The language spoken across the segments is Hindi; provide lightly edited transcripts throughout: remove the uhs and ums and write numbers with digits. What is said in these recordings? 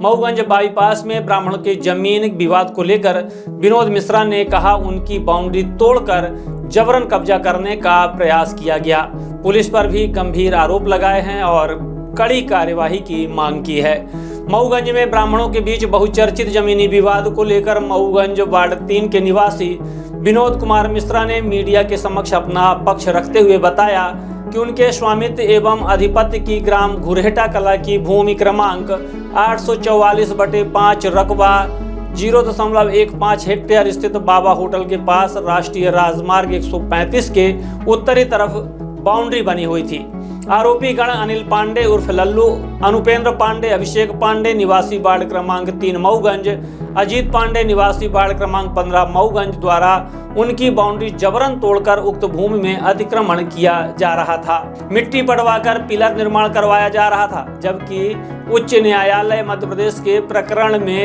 मऊगंज बाईपास में ब्राह्मणों के जमीन विवाद को लेकर विनोद मिश्रा ने कहा उनकी बाउंड्री तोड़कर जबरन कब्जा करने का प्रयास किया गया। पुलिस पर भी गंभीर आरोप लगाए हैं और कड़ी कार्यवाही की मांग की है। मऊगंज में ब्राह्मणों के बीच बहुचर्चित जमीनी विवाद को लेकर मऊगंज वार्ड 3 के निवासी विनोद कुमार मिश्रा ने मीडिया के समक्ष अपना पक्ष रखते हुए बताया कि उनके स्वामित्व एवं अधिपत्य की ग्राम घुरहेटा कला की भूमि क्रमांक 844/5 रकबा 0.15 हेक्टेयर स्थित बाबा होटल के पास राष्ट्रीय राजमार्ग 135 के उत्तरी तरफ बाउंड्री बनी हुई थी। आरोपी गण अनिल पांडे उर्फ लल्लू, अनुपेंद्र पांडे, अभिषेक पांडे निवासी वार्ड क्रमांक 3 मऊगंज, अजीत पांडे निवासी वार्ड क्रमांक 15 मऊगंज द्वारा उनकी बाउंड्री जबरन तोड़कर उक्त भूमि में अतिक्रमण किया जा रहा था। मिट्टी पटवाकर पिलर निर्माण करवाया जा रहा था, जबकि उच्च न्यायालय मध्य प्रदेश के प्रकरण में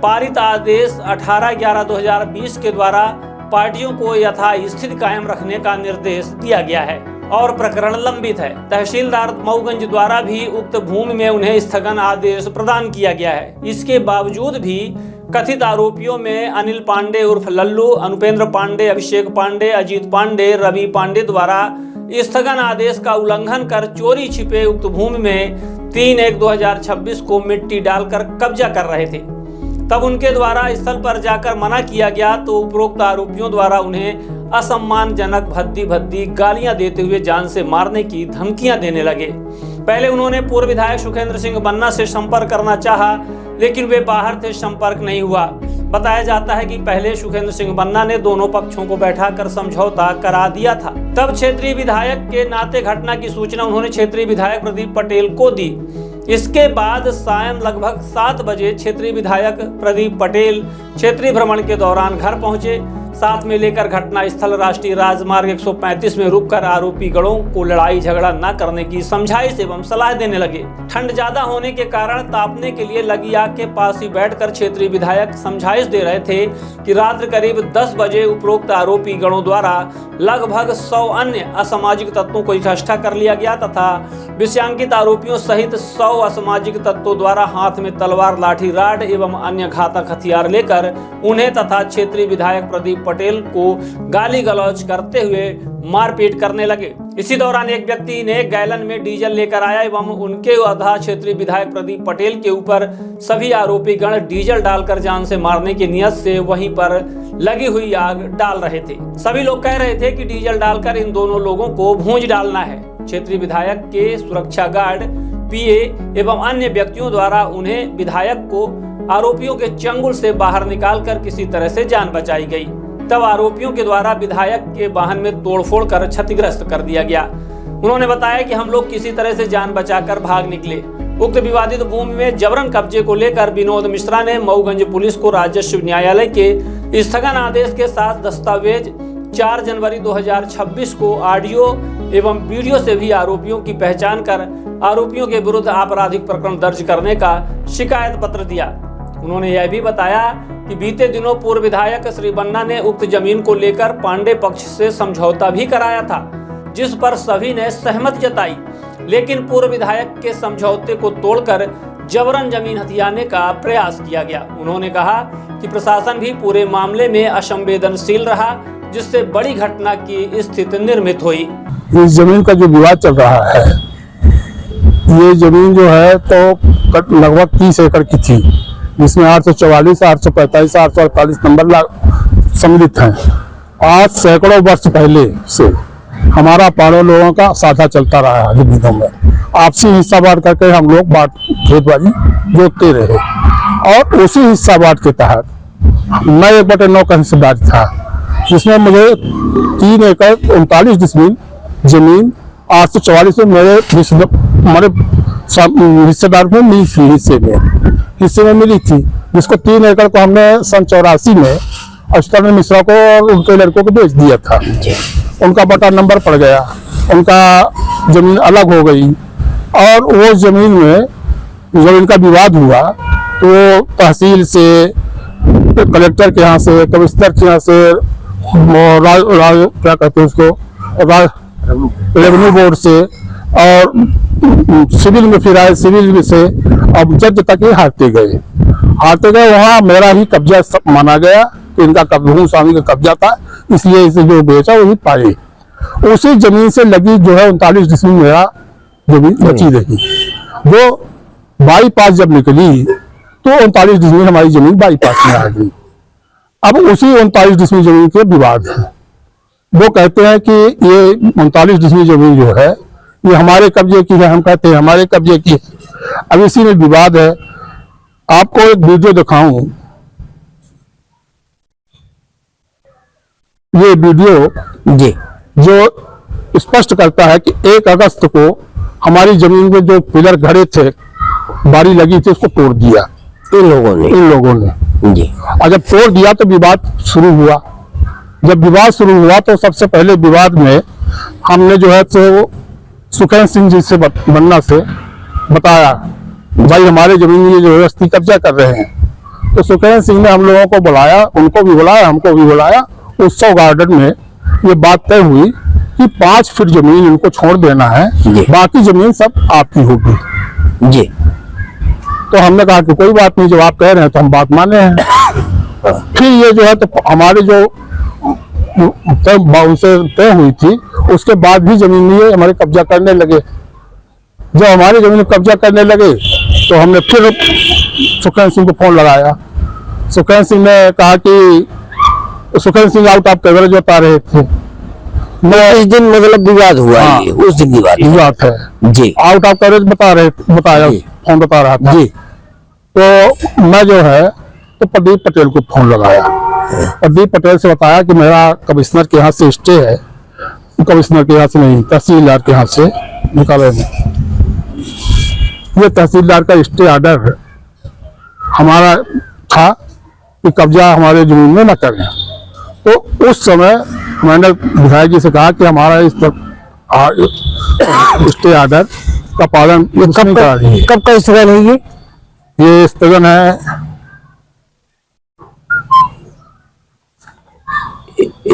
पारित आदेश 18/11/2020 के द्वारा पार्टियों को यथास्थिति कायम रखने का निर्देश दिया गया है और प्रकरण लंबित है। तहसीलदार मऊगंज द्वारा भी उक्त भूमि में उन्हें स्थगन आदेश प्रदान किया गया है। इसके बावजूद भी कथित आरोपियों में अनिल पांडे उर्फ लल्लू, अनुपेंद्र पांडे, अभिषेक पांडे, अजीत पांडे, रवि पांडे द्वारा स्थगन आदेश का उल्लंघन कर चोरी छिपे उक्त भूमि में 3/1/2026 को मिट्टी डालकर कब्जा कर रहे थे। तब उनके द्वारा स्थल पर जाकर मना किया गया तो उपरोक्त आरोपियों द्वारा उन्हें असम्मानजनक भद्दी गालियां देते हुए जान से मारने की धमकियां देने लगे। पहले उन्होंने पूर्व विधायक सुखेंद्र सिंह बन्ना से संपर्क करना चाहा, लेकिन वे बाहर थे, संपर्क नहीं हुआ। बताया जाता है कि पहले सुखेंद्र सिंह बन्ना ने दोनों पक्षों को बैठाकर समझौता करा दिया था। तब क्षेत्रीय विधायक के नाते घटना की सूचना उन्होंने क्षेत्रीय विधायक प्रदीप पटेल को दी। इसके बाद सायं लगभग 7 बजे क्षेत्रीय विधायक प्रदीप पटेल क्षेत्रीय भ्रमण के दौरान घर पहुंचे। साथ में लेकर घटना स्थल राष्ट्रीय राजमार्ग 135 में रुककर आरोपी गणों को लड़ाई झगड़ा न करने की समझाइश एवं सलाह देने लगे। ठंड ज्यादा होने के कारण तापने के लिए लगी आग के पास ही बैठकर क्षेत्रीय विधायक समझाइश दे रहे थे कि रात्रि करीब 10 बजे उपरोक्त आरोपी गणों द्वारा लगभग 100 अन्य असामाजिक तत्वों को इकट्ठा कर लिया गया तथा विषयांकित आरोपियों सहित 100 असामाजिक तत्वों द्वारा हाथ में तलवार, लाठी, राड एवं अन्य घातक हथियार लेकर उन्हें तथा क्षेत्रीय विधायक प्रदीप पटेल को गाली गलौज करते हुए मारपीट करने लगे। इसी दौरान एक व्यक्ति ने गैलन में डीजल लेकर आया एवं उनके आधा क्षेत्रीय विधायक प्रदीप पटेल के ऊपर सभी आरोपी गण डीजल डालकर जान से मारने की नियत से वहीं पर लगी हुई आग डाल रहे थे। सभी लोग कह रहे थे कि डीजल डालकर इन दोनों लोगों को भूंज डालना है। क्षेत्रीय विधायक के सुरक्षा गार्ड, पीए एवं अन्य व्यक्तियों द्वारा उन्हें विधायक को आरोपियों के चंगुल से बाहर निकालकर किसी तरह से जान बचाई गई। तब आरोपियों के द्वारा विधायक के वाहन में तोड़फोड़ कर क्षतिग्रस्त कर दिया गया। उन्होंने बताया कि हम लोग किसी तरह से जान बचाकर भाग निकले। उक्त विवादित भूमि में जबरन कब्जे को लेकर विनोद मिश्रा ने मऊगंज पुलिस को राजस्व न्यायालय के स्थगन आदेश के साथ दस्तावेज 4 जनवरी 2026 को ऑडियो एवं वीडियो से भी आरोपियों की पहचान कर आरोपियों के विरुद्ध आपराधिक प्रकरण दर्ज करने का शिकायत पत्र दिया। उन्होंने यह भी बताया कि बीते दिनों पूर्व विधायक श्री बन्ना ने उक्त जमीन को लेकर पांडे पक्ष से समझौता भी कराया था, जिस पर सभी ने सहमति जताई, लेकिन पूर्व विधायक के समझौते को तोड़कर जबरन जमीन हथियाने का प्रयास किया गया। उन्होंने कहा कि प्रशासन भी पूरे मामले में असंवेदनशील रहा, जिससे बड़ी घटना की स्थिति निर्मित हुई। इस जमीन का जो विवाद चल रहा है, ये जमीन जो है तो लगभग 30 एकड़ की थी, जिसमें 844, 845, 848 नंबर सम्मिलित हैं। आज सैकड़ों वर्ष पहले से हमारा पहाड़ों लोगों का साझा चलता रहा है। जमीनों में आपसी हिस्सा बांट करके हम लोग खेतबाजी जोतते रहे और उसी हिस्सा बांट के तहत मैं 1/9 का हिस्सेदार था, जिसमें मुझे 3 एकड़ 39 डिसमिल जमीन 844 में मेरे हिस्सेदार में मिली थी, हिस्से में मिली थी, जिसको 3 एकड़ को हमने सन 84 में अष्टमी मिश्रा को और उनके लड़कों को बेच दिया था। उनका बटा नंबर पड़ गया, उनका जमीन अलग हो गई और वो जमीन में जब इनका विवाद हुआ तो तहसील से, कलेक्टर के यहाँ से, कमिश्नर के यहाँ से, क्या कहते हैं उसको, रेवेन्यू बोर्ड से और सिविल में फिर आए, सिविल में से अब जज तक ही हारते गए। वहां मेरा ही कब्जा माना गया, इनका स्वामी का कब्जा था, इसलिए इसे जो बेचा वही पाए। उसी जमीन से लगी जो है 39 डिसमिल मेरा जमीन बची रही। जो बाईपास जब निकली तो 39 डिसमिल हमारी जमीन बाईपास में आ गई। अब उसी 39 डिसमिल जमीन के विवाद है। वो कहते हैं कि ये 39 डिसमिल जमीन जो है ये हमारे कब्जे की है, हम कहते हैं हमारे कब्जे की है। अब इसी में विवाद है। आपको एक वीडियो दिखाऊं, ये वीडियो जी जो स्पष्ट करता है कि 1 अगस्त को हमारी जमीन में जो पिलर खड़े थे, बारी लगी थी, उसको तोड़ दिया इन लोगों ने जी। और जब तोड़ दिया तो विवाद शुरू हुआ। जब विवाद शुरू हुआ तो सबसे पहले विवाद में हमने जो है तो सुखैन सिंह जी से बन्ना से बताया, भाई हमारे जमीन में ये जबरदस्ती कब्जा कर रहे हैं। तो सुखैन सिंह ने हम लोगों को बुलाया, उनको भी बुलाया, हमको भी बुलाया। उत्सव गार्डन में ये बात तय हुई कि 5 फीट जमीन इनको छोड़ देना है, बाकी जमीन सब आपकी होगी जी। तो हमने कहा कि कोई बात नहीं, जब आप कह रहे हैं तो हम बात माने हैं। फिर ये जो है तो हमारे जो उनसे तय हुई थी, उसके बाद भी जमीन ये हमारे कब्जा करने लगे। जब हमारी जमीन कब्जा करने लगे तो हमने फिर सुखैन सिंह को फोन लगाया। सुखैन सिंह ने कहा कि सुखैन सिंह आउट ऑफ कवरेज बता रहे थे। इस दिन मतलब विवाद हुआ हाँ, ये, उस दिन विवाद है जी। आउट ऑफ कवरेज बताया फोन बता रहा था जी। तो मैं जो है तो प्रदीप पटेल को फोन लगाया। प्रदीप पटेल से बताया कि मेरा कमिश्नर के यहाँ से स्टे है, कमिश्नर के यहाँ से नहीं, तहसीलदार के यहाँ से निकाले। ये तहसीलदार का स्टे ऑर्डर हमारा था कि कब्जा हमारे जमीन में न करें। तो उस समय मैंने विधायक जी से कहा कि हमारा इस पर स्टे ऑर्डर का पालन कब का स्थगन है? ये स्थगन है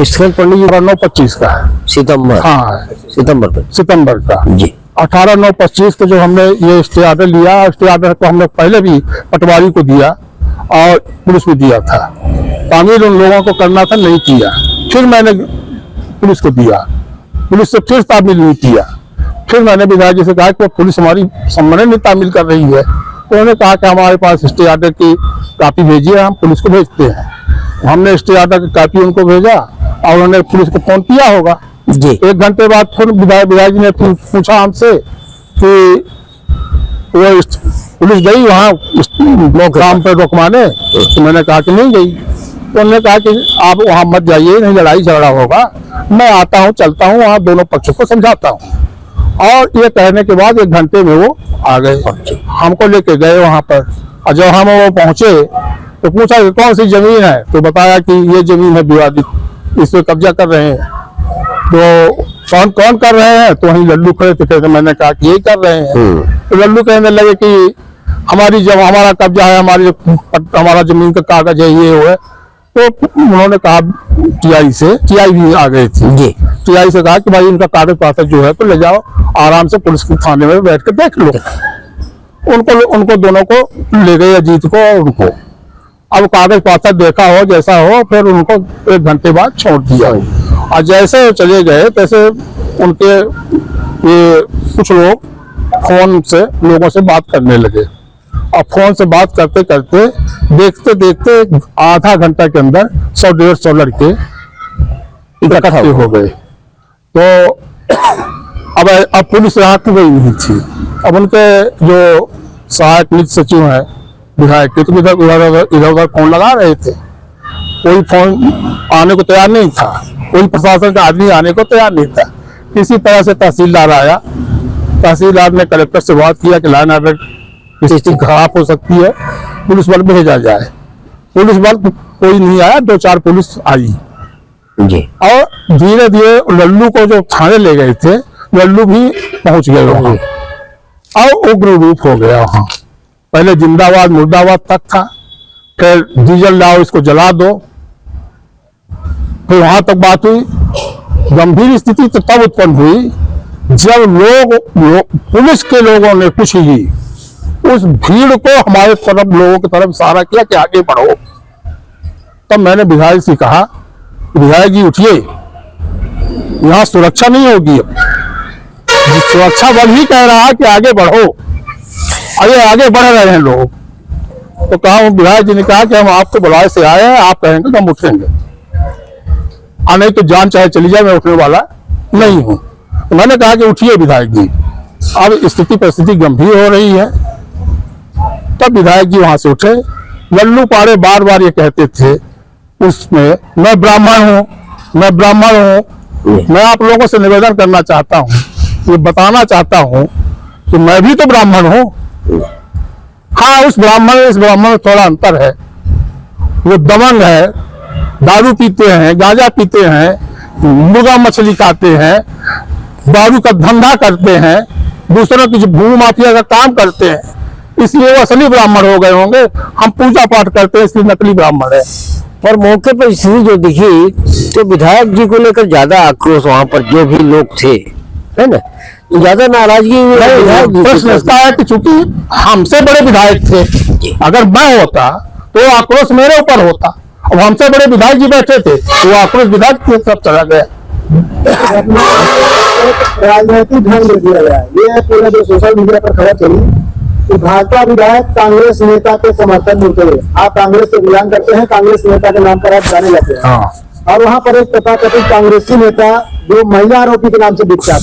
स्थगन पंडित जी 9/25 का है, सितंबर, हाँ सितंबर का जी। 18/9/25 को जो हमने ये स्टे ऑर्डर लिया, स्टे ऑर्डर को हमने पहले भी पटवारी को दिया और पुलिस को दिया था। तामील उन लोगों को करना था, नहीं किया। फिर मैंने पुलिस को दिया, पुलिस से फिर तामील नहीं किया। फिर मैंने विधायक जी से कहा कि पुलिस हमारी सम्मान नहीं तामील कर रही है। तो उन्होंने कहा कि हमारे पास स्टे ऑर्डर की कॉपी भेजिए, हम पुलिस को भेजते हैं। हमने स्टे ऑर्डर की कॉपी उनको भेजा और उन्होंने पुलिस को फोन किया होगा जी। 1 घंटे बाद फिर विधायक जी ने पूछा हमसे कि वो पुलिस गई वहाँ काम पे रोकवाने, तो मैंने कहा कि नहीं गई। तो उन्होंने कहा कि आप वहाँ मत जाइए, नहीं लड़ाई झगड़ा होगा, मैं आता हूँ, चलता हूँ, वहाँ दोनों पक्षों को समझाता हूँ। और ये कहने के बाद 1 घंटे में वो आ गए, हमको लेके गए वहाँ पर। और जब हम वो पहुंचे तो पूछा कि कौन सी जमीन है, तो बताया कि ये जमीन है विवादित, इस पे कब्जा कर रहे हैं। तो कौन कौन कर रहे हैं, तो वहीं लल्लू खड़े थे। कहते मैंने कहा कि यही कर रहे हैं। तो लल्लू कहने लगे कि हमारा कब्जा है, हमारा जमीन का कागज है, ये वो है। तो उन्होंने कहा टीआई भी आ गए थे जी। टीआई से कहा कि भाई इनका कागज पात्र जो है तो ले जाओ, आराम से पुलिस के थाने में बैठ के देख लो। उनको दोनों को ले गए, अजीत को और उनको। अब कागज पात्र देखा हो जैसा हो, फिर उनको 1 घंटे बाद छोड़ दिया। और जैसे चले गए तैसे उनके ये कुछ लोग फोन से लोगों से बात करने लगे। और फोन से बात करते करते देखते देखते आधा घंटा के अंदर 100-150 लड़के इकट्ठे हो गए। तो अब पुलिस यहाँ की गई नहीं थी। अब उनके जो सहायक निज सचिव हैं विधायक के, तो इधर फोन लगा रहे थे, कोई फोन आने को तैयार नहीं था, कोई प्रशासन का आदमी आने को तैयार नहीं था। किसी तरह से तहसीलदार आया, तहसीलदार ने कलेक्टर से बात किया कि लाइन ऑर्डर की स्थिति खराब हो सकती है, पुलिस बल भेजा जाए। पुलिस बल कोई नहीं आया, 2-4 पुलिस आई जी। और धीरे धीरे लल्लू को जो थाने ले गए थे, लल्लू भी पहुंच गए वहां और उग्र रूप हो गया वहां। पहले जिंदाबाद मुर्दाबाद तक था, फिर डीजल लाओ, इसको जला दो, फिर वहां तक बात हुई। गंभीर स्थिति तो तब उत्पन्न हुई जब पुलिस के लोगों ने कुछ ही उस भीड़ को हमारे तरफ लोगों की तरफ इशारा किया कि आगे बढ़ो, तब मैंने विधायक से कहा, विधायक जी उठिए, यहाँ सुरक्षा नहीं होगी। अब सुरक्षा बल ही कह रहा है कि आगे बढ़ो, अरे आगे बढ़ रहे हैं लोग। तो कहा, विधायक जी ने कहा कि हम आपको बुलाए से आए हैं, आप कहेंगे तो हम उठेंगे, और नहीं तो जान चाहे चली जाए, मैं उठने वाला नहीं हूं। तो मैंने कहा कि उठिए विधायक जी, अब स्थिति परिस्थिति गंभीर हो रही है। तब विधायक जी वहां से उठे। लल्लू पाड़े बार बार ये कहते थे उसमें, मैं ब्राह्मण हूं, मैं ब्राह्मण हूं। मैं आप लोगों से निवेदन करना चाहता हूं, ये बताना चाहता हूं कि मैं भी तो ब्राह्मण हूं। हाँ, उस ब्राह्मण इस ब्राह्मण में थोड़ा अंतर है। वो दबंग है, दारू पीते हैं, गांजा पीते हैं, मुर्गा मछली खाते हैं, दारू का धंधा करते हैं, दूसरों की भू माफिया का काम करते हैं, इसलिए वो असली ब्राह्मण हो गए होंगे। हम पूजा पाठ करते हैं इसलिए नकली ब्राह्मण है। पर मौके पर स्थिति जो दिखी तो विधायक जी को लेकर ज्यादा आक्रोश वहां पर जो भी लोग थे, है ना, ज्यादा नाराजगी विधायक जी प्रश्न इसका है कि चूंकि हमसे बड़े विधायक थे, अगर मैं होता तो आक्रोश मेरे ऊपर होता। अब हमसे बड़े विधायक जी बैठे थे तो वो आक्रोश विधायक के सब चला गया। राजनीतिक ढंग दे दिया गया। ये पूरा जो सोशल मीडिया पर खबर चली कि भाजपा विधायक कांग्रेस नेता के समर्थन मिलते हुए, आप कांग्रेस से बिलोंग करते हैं, कांग्रेस नेता के नाम पर आप जाने लगते हैं। और वहाँ पर एक तथाकथित कांग्रेसी नेता जो महिला आरोपी के नाम से विख्यात,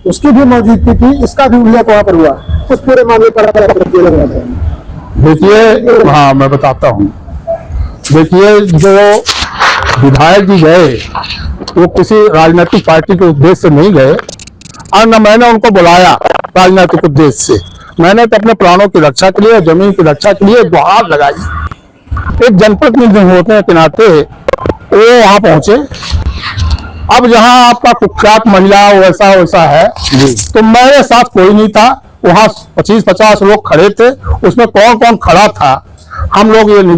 उसकी भी मौजूदगी थी, इसका भी उल्लेख वहाँ पर हुआ। उस पूरे मामले पर देखिए, हाँ मैं बताता हूँ। देखिए, जो विधायक जी गए वो किसी राजनीतिक पार्टी के उद्देश्य से नहीं गए, और न मैंने उनको बुलाया राजनीतिक उद्देश्य से। मैंने तो अपने प्राणों की रक्षा के लिए, जमीन की रक्षा के लिए गुहार लगाई। एक जनप्रतिनिधि होने के नाते वो वहां पहुंचे। अब जहां आपका कुख्यात महिला वैसा वैसा है, तो मेरे साथ कोई नहीं था। वहां 25-50 लोग खड़े थे, उसमें कौन कौन खड़ा था हम लोग ये नहीं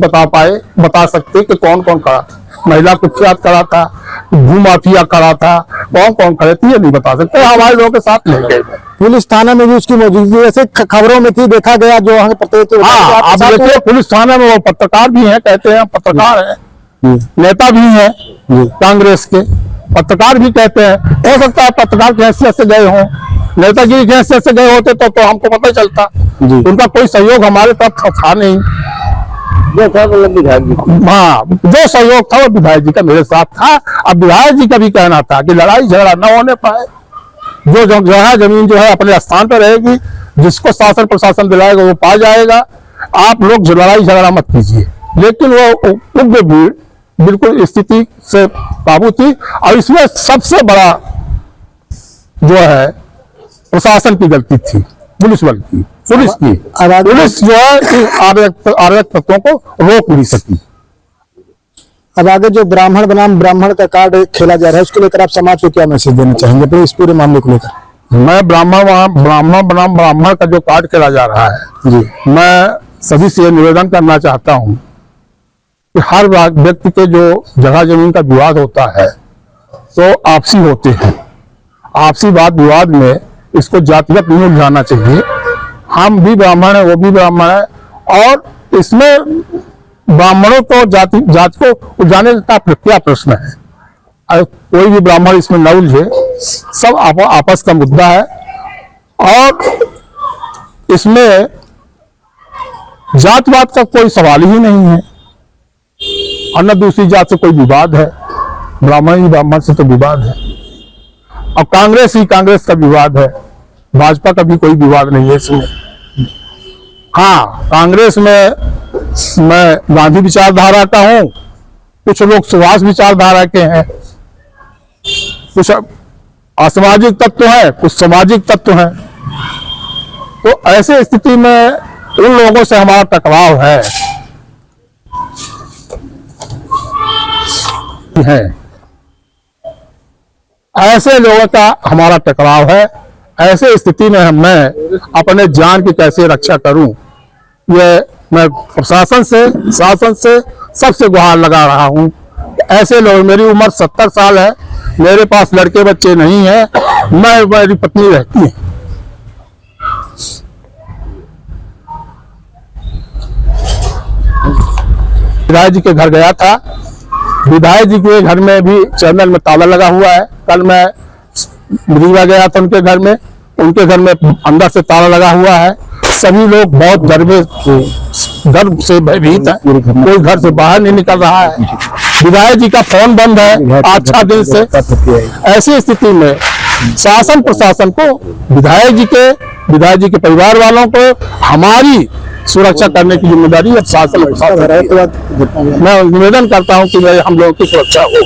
बता सकते कि कौन कौन खड़ा था। महिला कुख्यात खड़ा था, भू माफिया खड़ा था, कौन कौन खड़े थे ये नहीं बता सकते। हमारे लोगों के साथ ले गए। पुलिस थाना में भी उसकी मौजूदगी ऐसे खबरों में थी, देखा गया जो वहाँ के हाँ, आप देखिए पुलिस थाना में वो पत्रकार भी हैं, कहते हैं पत्रकार है, नेता भी हैं कांग्रेस के, पत्रकार भी कहते हैं। हो सकता है पत्रकार की हैसियत से गए हों, नेतागिरी की हैसियत से गए होते तो हमको पता चलता। उनका कोई सहयोग हमारे तरफ था नहीं। जो था मतलब विधायक जी, हाँ, जो सहयोग था वो विधायक जी का मेरे साथ था। अब विधायक जी का भी कहना था कि लड़ाई झगड़ा न होने पाए, जो जगह जमीन जो है अपने स्थान पर रहेगी, जिसको शासन प्रशासन दिलाएगा वो पा जाएगा। आप लोग लड़ाई झगड़ा मत कीजिए। लेकिन वो उग्र भीड़ बिल्कुल स्थिति से काबू थी। और इसमें सबसे बड़ा जो है प्रशासन की गलती थी, पुलिस बल की, पुलिस जो है अराजक तत्वों को रोक नहीं सकी। अब आगे जो ब्राह्मण बनाम ब्राह्मण का कार्ड खेला जा रहा है, उसको लेकर आप समाज को क्या मैसेज देना चाहेंगे तो इस पूरे मामले को लेकर? मैं ब्राह्मण बनाम ब्राह्मण का जो कार्ड खेला जा रहा है जी, मैं सभी से निवेदन करना चाहता हूं कि हर व्यक्ति के जो जगह जमीन का विवाद होता है तो आपसी होते हैं। आपसी वाद विवाद में इसको जातिगत नहीं उलझाना चाहिए। हम भी ब्राह्मण है, वो भी ब्राह्मण है, और इसमें ब्राह्मणों को जाति को उलझाने का क्या प्रश्न है। कोई भी ब्राह्मण इसमें न उलझे, सब आपस का मुद्दा है। और इसमें जातवाद का कोई सवाल ही नहीं है, और न दूसरी जात से कोई विवाद है। ब्राह्मण ही ब्राह्मण से तो विवाद है, और कांग्रेस ही कांग्रेस का विवाद है, भाजपा का भी कोई विवाद नहीं है इसमें। हाँ, कांग्रेस में मैं गांधी विचारधारा का हूं, कुछ लोग सुभाष विचारधारा के हैं, कुछ असामाजिक तत्व है, कुछ सामाजिक तत्व हैं। तो ऐसे स्थिति में उन लोगों से हमारा टकराव है। ऐसे लोगों का हमारा टकराव है। ऐसे स्थिति में मैं अपने जान की कैसे रक्षा करूं, ये मैं प्रशासन से, शासन से, सबसे गुहार लगा रहा हूं। ऐसे लोग, मेरी उम्र 70 साल है, मेरे पास लड़के बच्चे नहीं है, मेरी पत्नी रहती है। विधायक जी के घर गया था। विधायक जी के घर में भी चैनल में ताला लगा हुआ है। कल मैं रीवा गया था उनके घर में, उनके घर में अंदर से ताला लगा हुआ है। सभी लोग बहुत डर से भयभीत है, कोई घर से बाहर नहीं निकल रहा है। विधायक जी का फोन बंद है आज 6 दिन से। ऐसी स्थिति में शासन प्रशासन को, विधायक जी के परिवार वालों को हमारी सुरक्षा करने की जिम्मेदारी अब शासन मैं निवेदन करता हूं कि हम लोगों की सुरक्षा हो।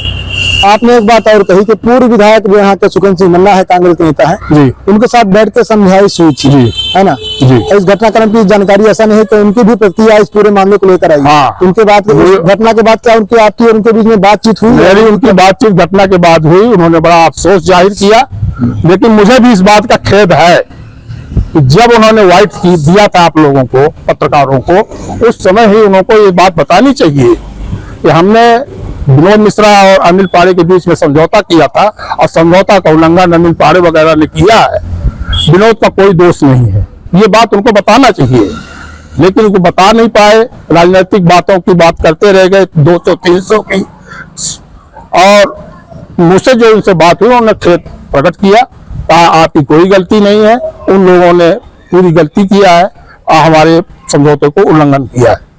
आपने एक बात और कही कि पूर्व विधायक जो यहाँ के सुखन सिंह मन्ना है, कांग्रेस के नेता है जी, उनके साथ बैठ के समझाइश हुई थी जी, है ना जी। इस घटनाक्रम की जानकारी ऐसा नहीं है कि उनकी भी प्रतिक्रिया इस पूरे मामले को लेकर आई। हाँ। उनके बाद घटना के बाद क्या उनकी आपकी और उनके बीच में बातचीत हुई? मेरी उनकी बातचीत घटना के बाद हुई। उन्होंने बड़ा अफसोस जाहिर किया, लेकिन मुझे भी इस बात का खेद है कि जब उन्होंने व्हाइट दिया था आप लोगों को, पत्रकारों को, उस समय ही उनको ये बात बतानी चाहिए कि हमने विनोद मिश्रा और अनिल पाड़े के बीच में समझौता किया था और समझौता का उल्लंघन अनिल पाड़े वगैरह ने किया है। विनोद का कोई दोष नहीं है, ये बात उनको बताना चाहिए, लेकिन उनको बता नहीं पाए। राजनीतिक बातों की बात करते रह गए, 200-300 की। और मुझसे जो उनसे बात हुई, उन्होंने खेद प्रकट किया, कहा आपकी कोई गलती नहीं है, उन लोगों ने पूरी गलती किया है और हमारे समझौते को उल्लंघन किया है।